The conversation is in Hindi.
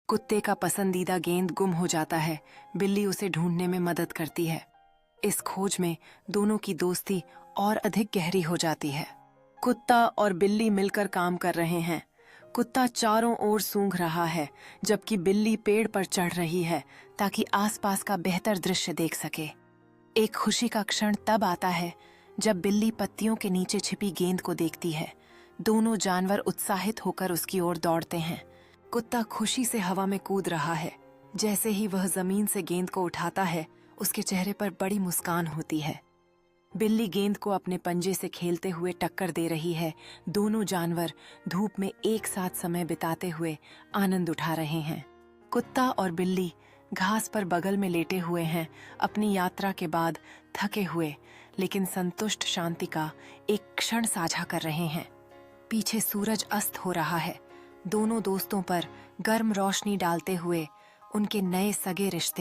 कुत्ते का पसंदीदा गेंद गुम हो जाता है। बिल्ली उसे ढूंढने में मदद करती है। इस खोज में दोनों की दोस्ती और अधिक गहरी हो जाती है। कुत्ता और बिल्ली मिलकर काम कर रहे हैं। कुत्ता चारों ओर सूंघ रहा है, जबकि बिल्ली पेड़ पर चढ़ रही है ताकि आसपास का बेहतर दृश्य देख सके। एक खुशी का क्षण तब आता है जब बिल्ली पत्तियों के नीचे छिपी गेंद को देखती है। दोनों जानवर उत्साहित होकर उसकी ओर दौड़ते हैं। कुत्ता खुशी से हवा में कूद रहा है। जैसे ही वह जमीन से गेंद को उठाता है, उसके चेहरे पर बड़ी मुस्कान होती है। बिल्ली गेंद को अपने पंजे से खेलते हुए टक्कर दे रही है। दोनों जानवर धूप में एक साथ समय बिताते हुए आनंद उठा रहे हैं। कुत्ता और बिल्ली घास पर बगल में लेटे हुए हैं, अपनी यात्रा के बाद थके हुए लेकिन संतुष्ट शांति का एक क्षण साझा कर रहे हैं। पीछे सूरज अस्त हो रहा है। दोनों दोस्तों पर गर्म रोशनी डालते हुए उनके नए सगे रिश्ते